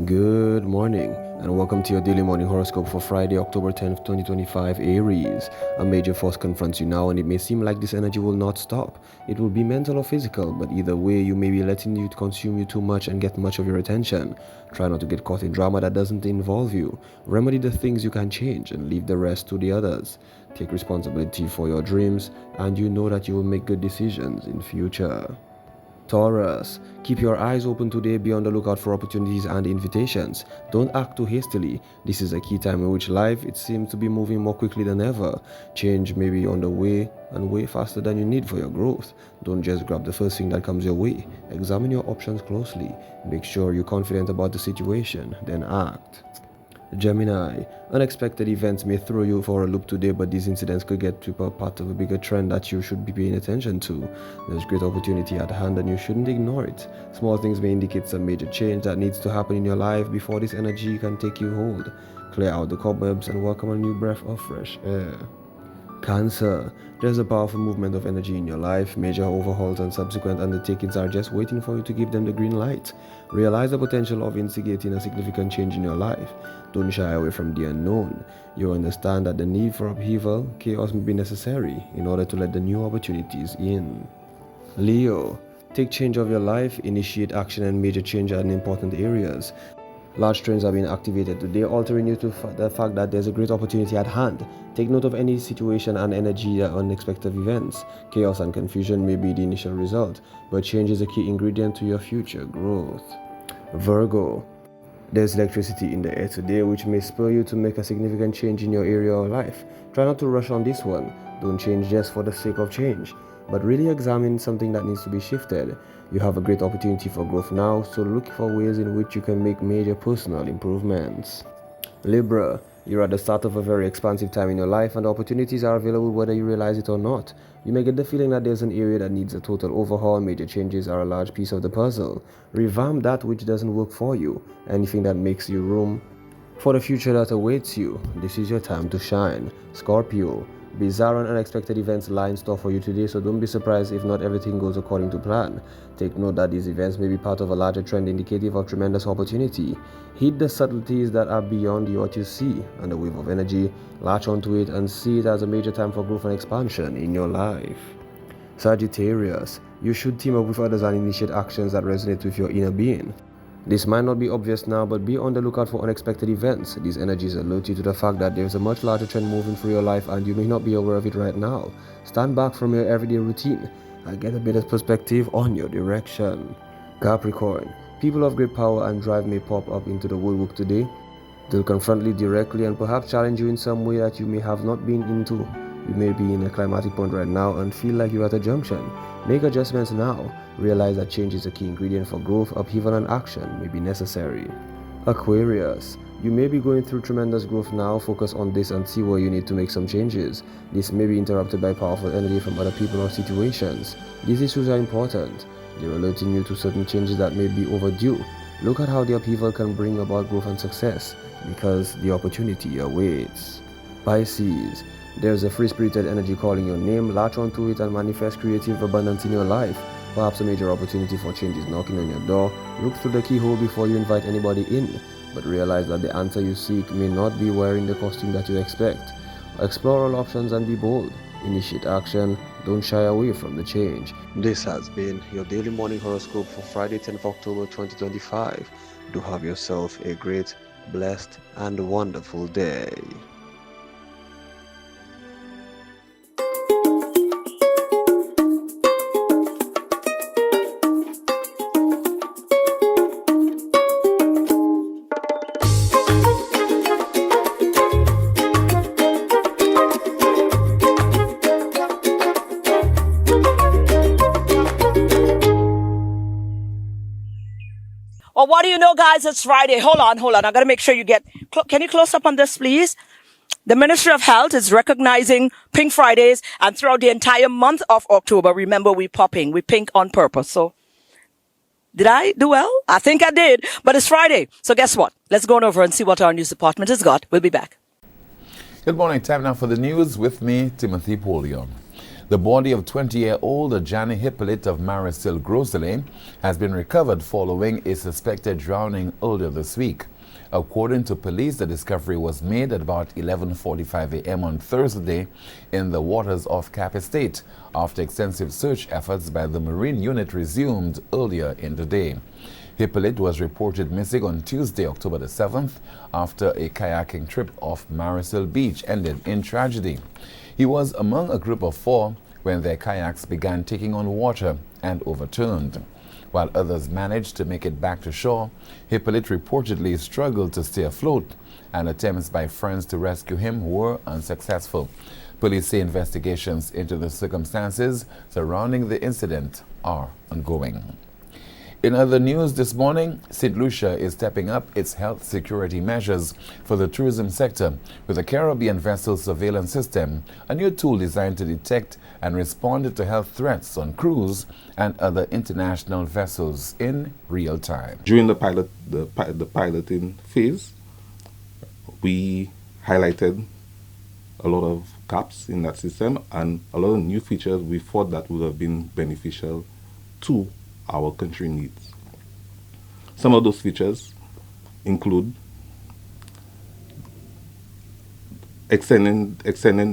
Good morning, and welcome to your daily morning horoscope for Friday, October 10th, 2025, Aries. A major force confronts you now, and it may seem like this energy will not stop. It will be mental or physical, but either way, you may be letting it consume you too much and get much of your attention. Try not to get caught in drama that doesn't involve you. Remedy the things you can change and leave the rest to the others. Take responsibility for your dreams, and you know that you will make good decisions in future. Taurus, keep your eyes open today. Be on the lookout for opportunities and invitations. Don't act too hastily. This is a key time in which life it seems to be moving more quickly than ever. Change may be on the way and way faster than you need for your growth. Don't just grab the first thing that comes your way. Examine your options closely. Make sure you're confident about the situation, then act. Gemini, unexpected events may throw you for a loop today, but these incidents could get to a part of a bigger trend that you should be paying attention to. There's great opportunity at hand and you shouldn't ignore it. Small things may indicate some major change that needs to happen in your life before this energy can take you hold. Clear out the cobwebs and welcome a new breath of fresh air. Cancer, there's a powerful movement of energy in your life. Major overhauls and subsequent undertakings are just waiting for you to give them the green light. Realize the potential of instigating a significant change in your life. Don't shy away from the unknown. You understand that the need for upheaval, chaos may be necessary in order to let the new opportunities in. Leo, take charge of your life, initiate action and major change in important areas. Large trends are being activated today, altering you to the fact that there's a great opportunity at hand. Take note of any situation and energy at unexpected events. Chaos and confusion may be the initial result, but change is a key ingredient to your future growth. Virgo, there's electricity in the air today which may spur you to make a significant change in your area of life. Try not to rush on this one. Don't change just for the sake of change, but really examine something that needs to be shifted. You have a great opportunity for growth now, so look for ways in which you can make major personal improvements. Libra, you're at the start of a very expansive time in your life and the opportunities are available whether you realize it or not. You may get the feeling that there's an area that needs a total overhaul. Major changes are a large piece of the puzzle. Revamp that which doesn't work for you. Anything that makes you room for the future that awaits you. This is your time to shine. Scorpio, bizarre and unexpected events lie in store for you today, so don't be surprised if not everything goes according to plan. Take note that these events may be part of a larger trend indicative of tremendous opportunity. Heed the subtleties that are beyond what you see, and the wave of energy, latch onto it and see it as a major time for growth and expansion in your life. Sagittarius, you should team up with others and initiate actions that resonate with your inner being. This might not be obvious now, but be on the lookout for unexpected events. These energies alert you to the fact that there is a much larger trend moving through your life and you may not be aware of it right now. Stand back from your everyday routine and get a better perspective on your direction. Capricorn, people of great power and drive may pop up into the woodwork today. They'll confront you directly and perhaps challenge you in some way that you may have not been into. You may be in a climatic point right now and feel like you're at a junction. Make adjustments now. Realize that change is a key ingredient for growth. Upheaval and action may be necessary. Aquarius, you may be going through tremendous growth now. Focus on this and see where you need to make some changes. This may be interrupted by powerful energy from other people or situations. These issues are important. They're alerting you to certain changes that may be overdue. Look at how the upheaval can bring about growth and success, because the opportunity awaits. Pisces, there's a free-spirited energy calling your name. Latch onto it and manifest creative abundance in your life. Perhaps a major opportunity for change is knocking on your door. Look through the keyhole before you invite anybody in, but realize that the answer you seek may not be wearing the costume that you expect. Explore all options and be bold. Initiate action. Don't shy away from the change. This has been your daily morning horoscope for Friday, 10th October 2025. Do have yourself a great, blessed, and wonderful day. Well, what do you know, guys? It's Friday. Hold on. I got to make sure you get... Can you close up on this, please? The Ministry of Health is recognizing Pink Fridays, and throughout the entire month of October, remember, we popping. We pink on purpose. So, did I do well? I think I did. But it's Friday. So guess what? Let's go on over and see what our news department has got. We'll be back. Good morning. Time now for the news with me, Timothy Polion. The body of 20-year-old Jani Hippolyte of Marisil Grosselet has been recovered following a suspected drowning earlier this week. According to police, the discovery was made at about 11:45 a.m. on Thursday in the waters of Cap Estate after extensive search efforts by the Marine Unit resumed earlier in the day. Hippolyte was reported missing on Tuesday, October the 7th, after a kayaking trip off Marisil Beach ended in tragedy. He was among a group of 4 when their kayaks began taking on water and overturned. While others managed to make it back to shore, Hippolyte reportedly struggled to stay afloat, and attempts by friends to rescue him were unsuccessful. Police say investigations into the circumstances surrounding the incident are ongoing. In other news this morning, St. Lucia is stepping up its health security measures for the tourism sector with a Caribbean vessel surveillance system, a new tool designed to detect and respond to health threats on cruise and other international vessels in real time. During the piloting phase, we highlighted a lot of gaps in that system and a lot of new features we thought that would have been beneficial to our country needs. Some of those features include extending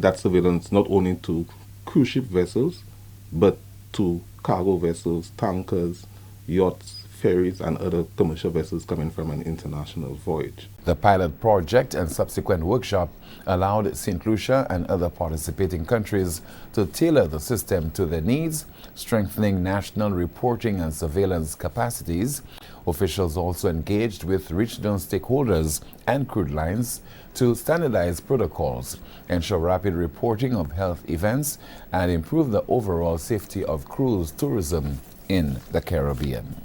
that surveillance not only to cruise ship vessels, but to cargo vessels, tankers, yachts, ferries, and other commercial vessels coming from an international voyage. The pilot project and subsequent workshop allowed St. Lucia and other participating countries to tailor the system to their needs, strengthening national reporting and surveillance capacities. Officials also engaged with regional stakeholders and cruise lines to standardize protocols, ensure rapid reporting of health events, and improve the overall safety of cruise tourism in the Caribbean.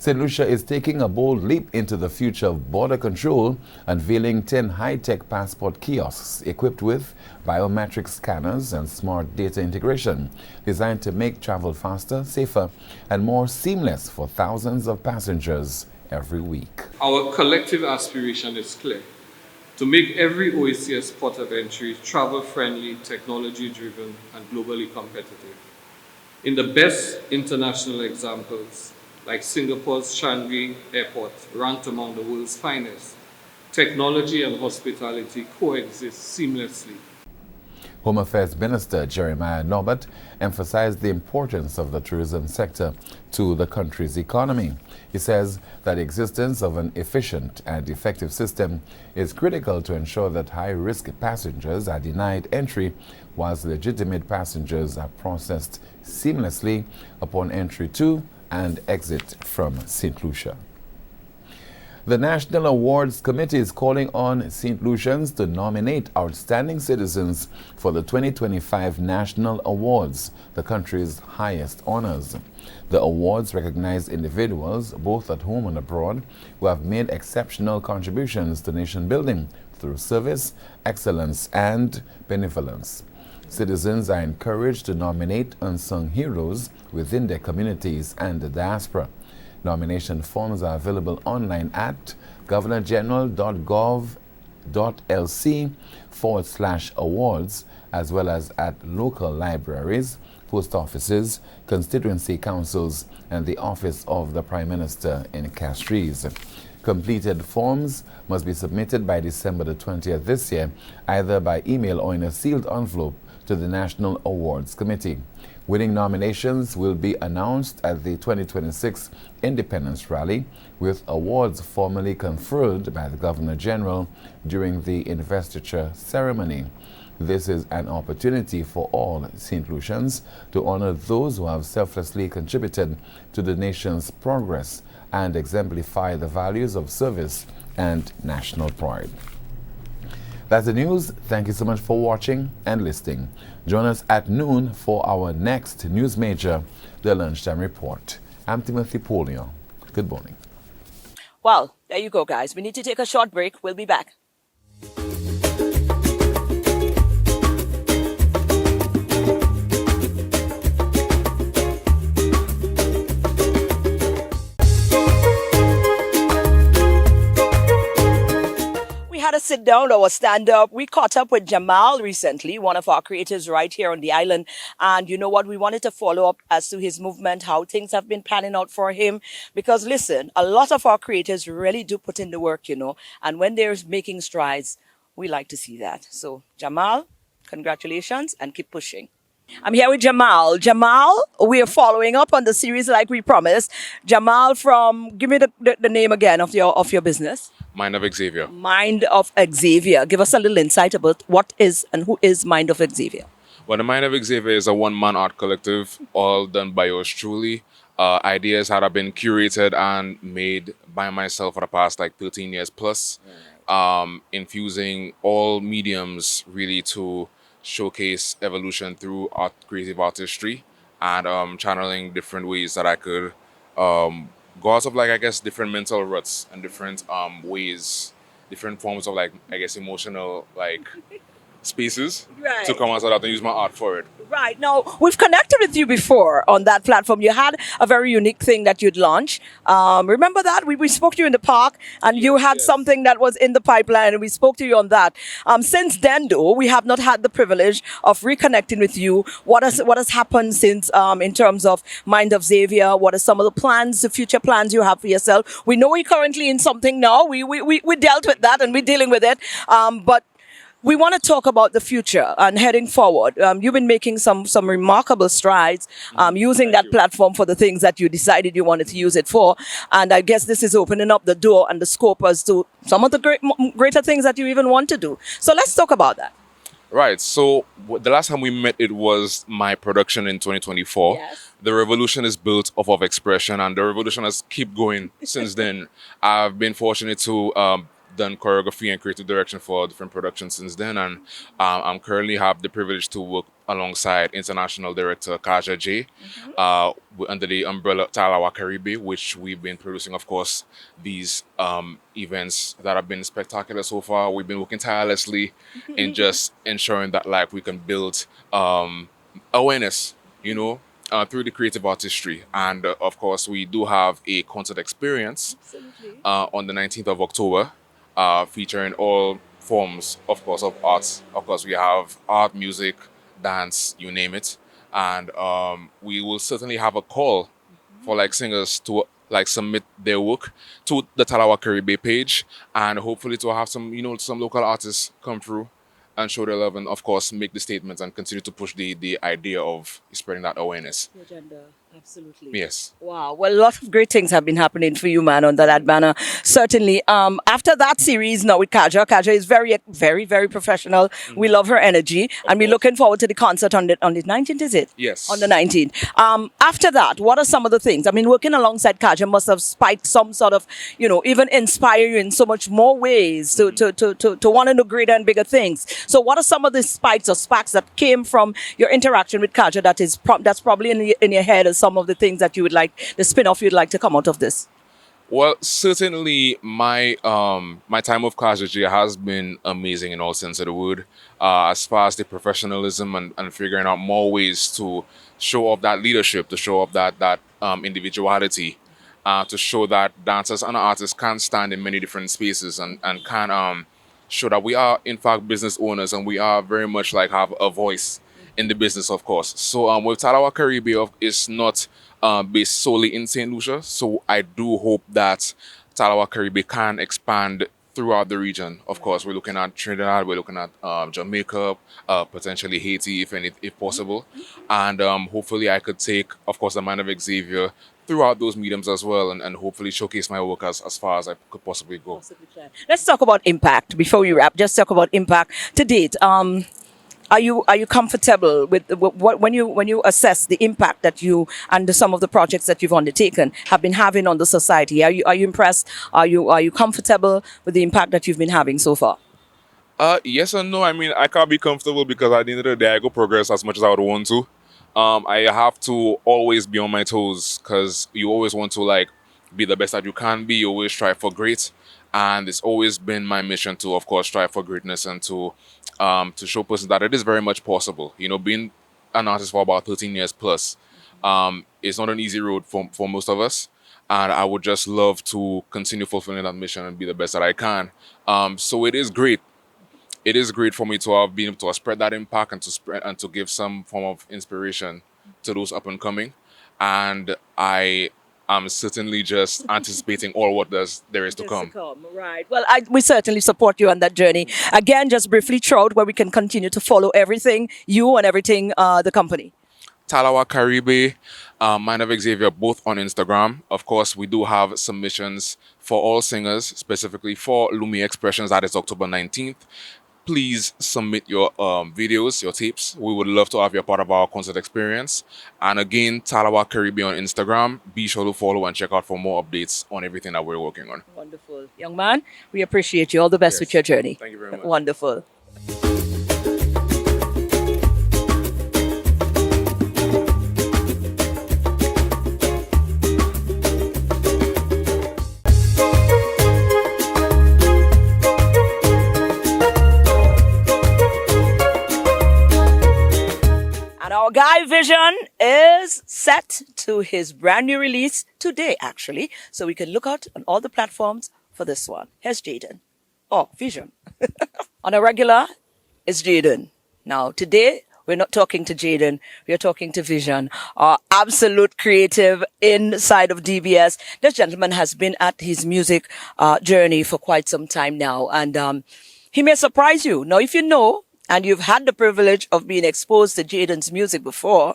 St. Lucia is taking a bold leap into the future of border control, unveiling 10 high-tech passport kiosks equipped with biometric scanners and smart data integration, designed to make travel faster, safer, and more seamless for thousands of passengers every week. Our collective aspiration is clear: to make every OACS port of entry travel-friendly, technology-driven, and globally competitive. In the best international examples, like Singapore's Changi Airport, ranked among the world's finest, technology and hospitality coexist seamlessly. Home Affairs Minister Jeremiah Norbert emphasized the importance of the tourism sector to the country's economy. He says that the existence of an efficient and effective system is critical to ensure that high-risk passengers are denied entry, whilst legitimate passengers are processed seamlessly upon entry to and exit from St. Lucia. The National Awards Committee is calling on St. Lucians to nominate outstanding citizens for the 2025 National Awards, the country's highest honors. The awards recognize individuals, both at home and abroad, who have made exceptional contributions to nation building through service, excellence, and benevolence. Citizens are encouraged to nominate unsung heroes within their communities and the diaspora. Nomination forms are available online at governorgeneral.gov.lc/awards, as well as at local libraries, post offices, constituency councils, and the office of the Prime Minister in Castries. Completed forms must be submitted by December the 20th this year, either by email or in a sealed envelope to the National Awards Committee. Winning nominations will be announced at the 2026 Independence Rally, with awards formally conferred by the Governor-General during the investiture ceremony. This is an opportunity for all St. Lucians to honor those who have selflessly contributed to the nation's progress and exemplify the values of service and national pride. That's the news. Thank you so much for watching and listening. Join us at noon for our next news major, the Lunchtime Report. I'm Timothy Polio. Good morning. Well, there you go, guys. We need to take a short break. We'll be back. We had a a sit down or a stand up. We caught up with Jamal recently, one of our creators right here on the island. And you know what? We wanted to follow up as to his movement, how things have been panning out for him. Because listen, a lot of our creators really do put in the work, you know. And when they're making strides, we like to see that. So, Jamal, congratulations and keep pushing. I'm here with Jamal. Jamal, we are following up on the series like we promised. Jamal from, give me the name again of your business. Mind of Xavier. Mind of Xavier. Give us a little insight about what is and who is Mind of Xavier. Well, the Mind of Xavier is a one-man art collective, all done by yours truly. Ideas that have been curated and made by myself for the past like 13 years plus, infusing all mediums really to showcase evolution through creative artistry and channeling different ways that I could go out of like I guess different mental ruts and different ways, different forms of like I guess emotional like spaces Right. to come out of that and use my art for it. Right. Now, we've connected with you before on that platform. You had a very unique thing that you'd launched. Remember that? We spoke to you in the park and you had something that was in the pipeline and we spoke to you on that. Since then, though, we have not had the privilege of reconnecting with you. What has happened since in terms of Mind of Xavier? What are some of the plans, the future plans you have for yourself? We know we're currently in something now. We dealt with that and we're dealing with it. But we want to talk about the future and heading forward. You've been making some remarkable strides using that platform for the things that you decided you wanted to use it for. And I guess this is opening up the door and the scope as to some of the greater things that you even want to do. So let's talk about that. Right. So the last time we met, it was my production in 2024. Yes. The revolution is built off of expression, and the revolution has kept going since then. I've been fortunate to done choreography and creative direction for different productions since then, and I'm currently have the privilege to work alongside international director Kaja J under the umbrella Talawa Caribe, which we've been producing, of course, these events that have been spectacular so far. We've been working tirelessly in just ensuring that like we can build awareness, you know, through the creative artistry. And of course, we do have a concert experience on the 19th of October. Featuring all forms, of course, of arts. Of course, we have art, music, dance, you name it. And we will certainly have a call for like singers to like submit their work to the Talawa Caribe page, and hopefully to have some, you know, some local artists come through and show their love, and of course make the statements and continue to push the idea of spreading that awareness. The agenda, absolutely. Yes. Wow. Well, a lot of great things have been happening for you, man, under that banner. Certainly. After that series now with Kaja is very, very, very professional. We love her energy, and we're looking forward to the concert on the 19th, is it? Yes. On the 19th. After that, what are some of the things? I mean, working alongside Kaja must have spiked some sort of, you know, even inspire you in so much more ways to want to know greater and bigger things. So what are some of the spikes or sparks that came from your interaction with Kaja that's probably in your head as some of the things that you would like, the spin-off you'd like to come out of this? Well, certainly my my time with Kaja J has been amazing in all sense of the word. As far as the professionalism and figuring out more ways to show off that leadership, to show off that individuality, to show that dancers and artists can stand in many different spaces and can show that we are in fact business owners and we are very much like have a voice in the business, of course. So with Talawa Caribe, it's not based solely in St. Lucia. So I do hope that Talawa Caribe can expand throughout the region. Of course, we're looking at Trinidad, we're looking at Jamaica, potentially Haiti, if possible. And hopefully I could take, of course, the Mind of Xavier throughout those mediums as well, and hopefully showcase my work as far as I could possibly go. Let's talk about impact before we wrap. Just talk about impact to date. Are you comfortable with when you assess the impact that you and some of the projects that you've undertaken have been having on the society? Are you impressed? Are you comfortable with the impact that you've been having so far? Yes and no. I mean, I can't be comfortable because at the end of the day, I go progress as much as I would want to. I have to always be on my toes because you always want to like be the best that you can be. You always strive for great, and it's always been my mission to, of course, strive for greatness and to show persons that it is very much possible. You know, being an artist for about 13 years plus, it's not an easy road for most of us. and I would just love to continue fulfilling that mission and be the best that I can. So it is great. It is great for me to have been able to spread that impact and to spread and to give some form of inspiration to those up and coming. And I am certainly just anticipating all what there is to Just to come. come, right. Well, we certainly support you on that journey. Again, just briefly throughout where we can continue to follow everything, you and everything, the company. Talawa Caribe, Mind of Xavier, both on Instagram. Of course, we do have submissions for all singers, specifically for Lumi Expressions. That is October 19th. Please submit your videos, your tapes. We would love to have you a part of our concert experience. And again, Talawa Caribe on Instagram. Be sure to follow and check out for more updates on everything that we're working on. Wonderful. Young man, we appreciate you. All the best Yes. with your journey. Thank you very much. Wonderful. And our guy VIJN is set to his brand new release today, actually. So we can look out on all the platforms for this one. Here's Jaden. Oh, VIJN. On a regular, it's Jaden. Now, today, we're not talking to Jaden. We're talking to VIJN, our absolute creative inside of DBS. This gentleman has been at his music journey for quite some time now. And he may surprise you. Now, if you know, and you've had the privilege of being exposed to Jaden's music before,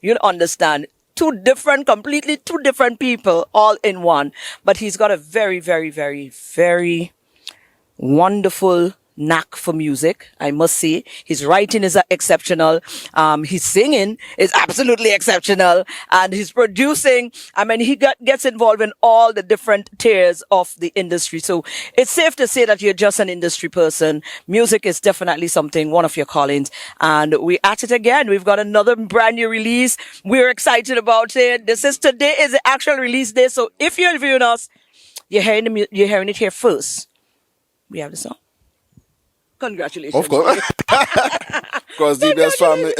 you'll understand completely two different people all in one. But he's got a very, very, very, very wonderful knack for music, I must say. His writing is exceptional. His singing is absolutely exceptional. And his producing, I mean, he gets involved in all the different tiers of the industry. So it's safe to say that you're just an industry person. Music is definitely something, one of your callings. And we're at it again. We've got another brand new release. We're excited about it. Today is the actual release day. So if you're viewing us, you're hearing it here first. We have the song. Congratulations. Of course. Because the best family,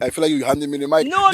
I feel like you handed me the mic. No.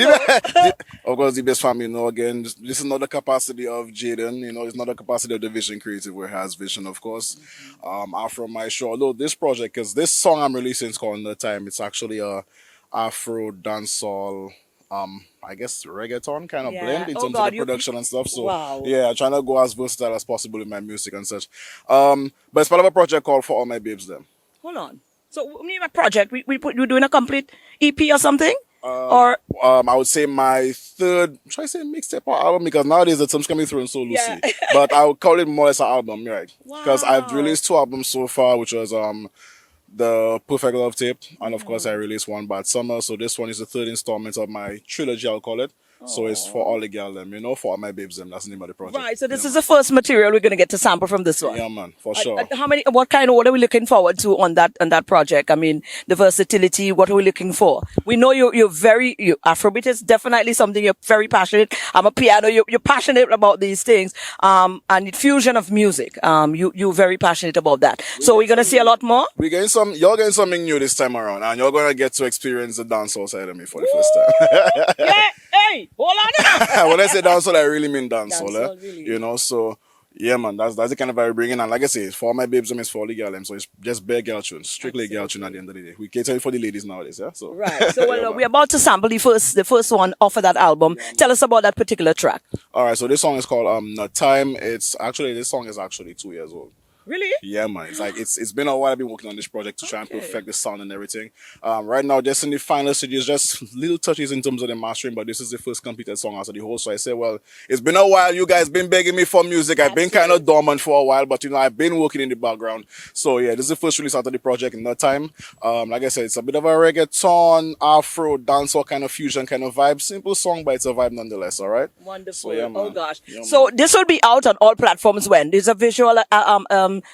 Of course, the best family, again, this is not the capacity of Jaden, it's not the capacity of the VIJN Creative, where it has vision, of course. Afro My Show, although this project, because this song I'm releasing is called The Time, it's actually a Afro dancehall, I guess reggaeton kind of blend in terms of the production and stuff. So wow. yeah, I'm trying to go as versatile as possible with my music and such. But it's part of a project called For All My Babes Them. Hold on. So, my project, you're doing a complete EP or something? Or I would say my third, should I say mixtape or album? Because nowadays the term's coming through in so loosely. Yeah. But I would call it more or less an album, right? Because Wow. I've released 2 albums so far, which was the Perfect Love Tape, and of course I released One Bad Summer. So this one is the 3rd installment of my trilogy, I'll call it. So it's For All the Girl Them, For All My Babes Them. That's the name of the project. right. So this is the first material we're going to get to sample from this one. Yeah, man, for sure. What are we looking forward to on that project? I mean, the versatility, what are we looking for? We know you're Afrobeat is definitely something you're very passionate. I'm a piano, you're passionate about these things. And the fusion of music. You're very passionate about that. So we're going to see a lot more? You're getting something new this time around, and you're gonna get to experience the dancehall side of me for the first time. Yeah, hey, hold on. When I say dancehall, I really mean dancehall. Dancehall, really. So yeah, man, that's the kind of vibe we're bringing. And like I say, For All My Babes, it's for all the girl them. So it's just bare girl tunes, strictly girl tune at the end of the day. We cater for the ladies nowadays, yeah. So Right. So yeah, we're about to sample the first one off of that album. Tell us about that particular track. all right. So this song is called The Time. This song is actually 2 years old. Really? Yeah, man. It's been a while. I've been working on this project to try and perfect the sound and everything. Right now, just in the final stages, just little touches in terms of the mastering, but this is the first completed song after the whole. So I said, well, it's been a while. You guys been begging me for music. I've been kind of dormant for a while, but I've been working in the background. So yeah, this is the first release after the project in that time. Like I said, it's a bit of a reggaeton, Afro, dancehall kind of fusion kind of vibe. Simple song, but it's a vibe nonetheless. All right. Wonderful. So, yeah, man. Oh gosh. Yeah, So this will be out on all platforms when? There's a visual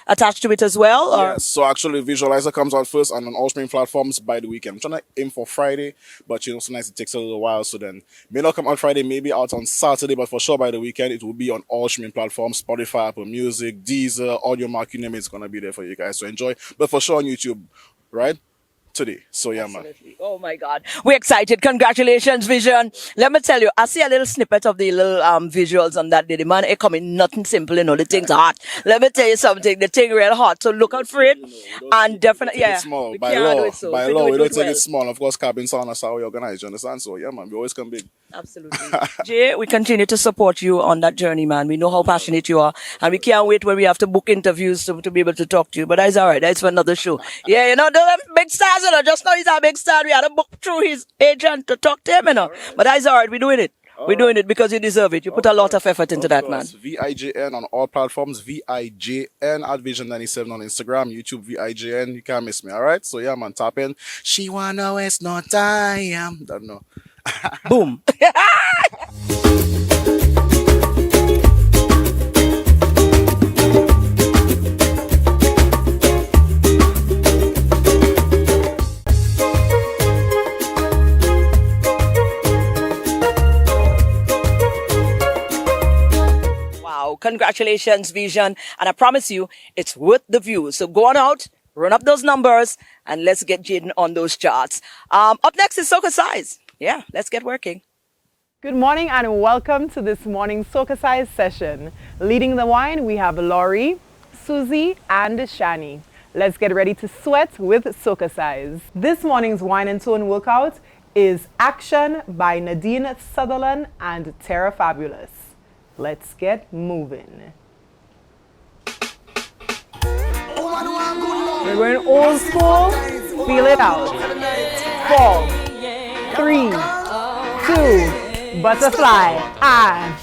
attached to it as well? Or? Yes, so actually Visualizer comes out first and on all streaming platforms by the weekend. I'm trying to aim for Friday, but sometimes it takes a little while, so then may not come out Friday, maybe out on Saturday, but for sure by the weekend it will be on all streaming platforms, Spotify, Apple Music, Deezer, Audio Mark, you name it, it's gonna be there for you guys to enjoy. But for sure on YouTube, right? today. So yeah, man. Absolutely. Oh my God. We're excited. Congratulations, Vision. Let me tell you, I see a little snippet of the little visuals on that day. The man, it coming nothing simple, you know, the thing's hot. Let me tell you something, the thing real hot. So look out for it. And definitely, yeah. It's small. We By can't do law, it so. by We law, do we it don't take well. it small. Of course, cabin sound, that's how we organize, you understand? So yeah, man, we always come big. Absolutely. Jay, we continue to support you on that journey, man. We know how passionate you are. And we can't wait when we have to book interviews to be able to talk to you. But that's all right. That's for another show. Yeah, you know, the big stars, you know, just now he's a big star. We had to book through his agent to talk to him, you know. But that's all right. We're doing it. We're doing it because you deserve it. You put a lot of effort into that, man. VIJN on all platforms. VIJN at Vision97 on Instagram, YouTube, VIJN. You can't miss me, all right? So, yeah, man, tap in. She wanna waste no time. Don't know. Boom. Wow. Congratulations, Vision. And I promise you, it's worth the view. So go on out, run up those numbers, and let's get Jaden on those charts. Up next is SocaCize. Yeah, let's get working. Good morning and welcome to this morning's SocaCize session. Leading the wine, we have Laurie, Susie, and Shani. Let's get ready to sweat with SocaCize. This morning's wine and tone workout is Action by Nadine Sutherland and Terra Fabulous. Let's get moving. We're going old school. Feel it out. 4, 3, 2, butterfly, and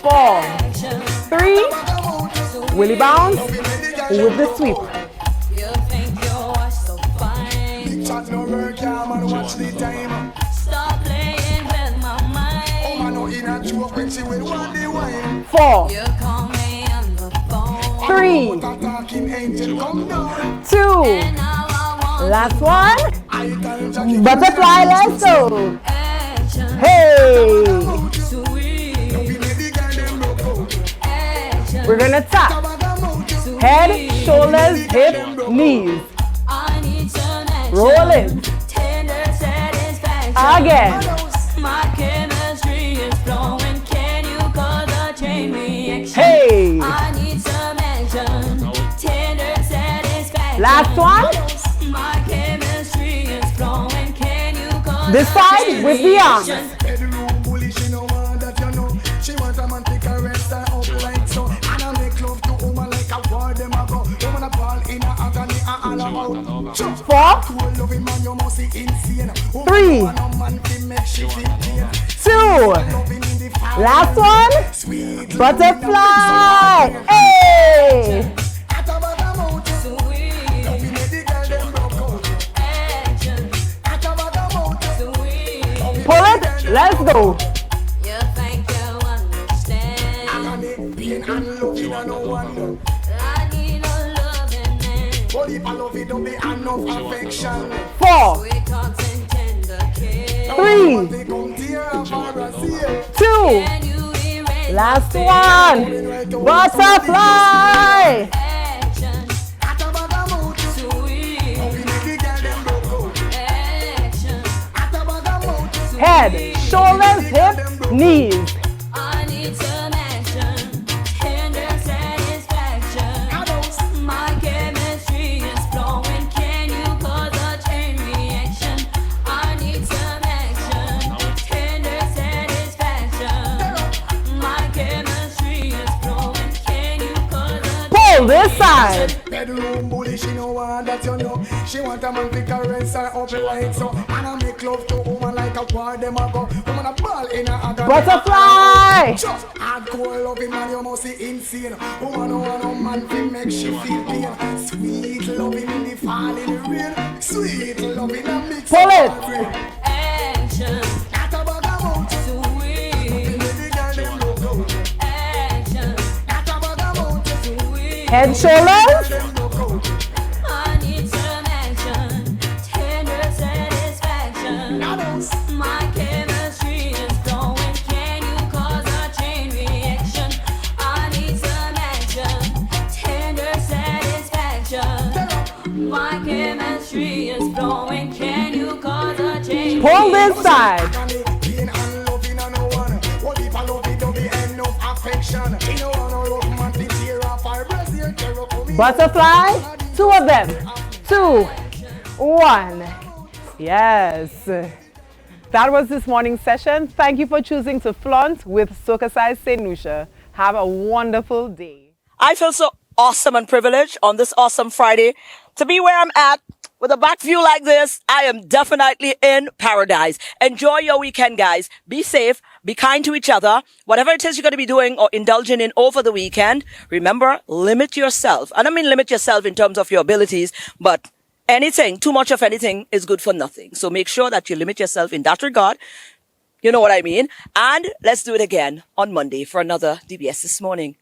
4, 3, willy bounce with the sweep. Four, 3, 2, last one, butterfly, let's go. Hey, we're gonna tap, head, shoulders, hip, knees, roll it, again. Hey! Last one. This side with the arms. Four, 3, 2, last one, butterfly, hey! Pull it, let's go. Four, 3, 2, last one, butterfly. Head, shoulders, hip, knees. This side. Bedroom bully, she no want that, you know. She want a man to caress her up like so. And I make love to woman like a war, them a go. Woman a ball in a agony. Butterfly. Hardcore loving man, you must see insane. Woman no want no man to make she feel pain. Sweet loving in the fall in the rain. Sweet loving a mix. Pull it. Action. Head, shoulders. I need some action, tender satisfaction. My chemistry is flowing. Can you cause a chain reaction? I need some action, tender Pull this side. Butterfly, 2 of them. 2, 1. Yes. That was this morning's session. Thank you for choosing to flaunt with SocaCize St. Lucia. Have a wonderful day. I feel so awesome and privileged on this awesome Friday to be where I'm at. With a back view like this, I am definitely in paradise. Enjoy your weekend, guys. Be safe. Be kind to each other. Whatever it is you're going to be doing or indulging in over the weekend, remember, limit yourself. I don't mean limit yourself in terms of your abilities, but too much of anything is good for nothing. So make sure that you limit yourself in that regard. You know what I mean? And let's do it again on Monday for another DBS This Morning.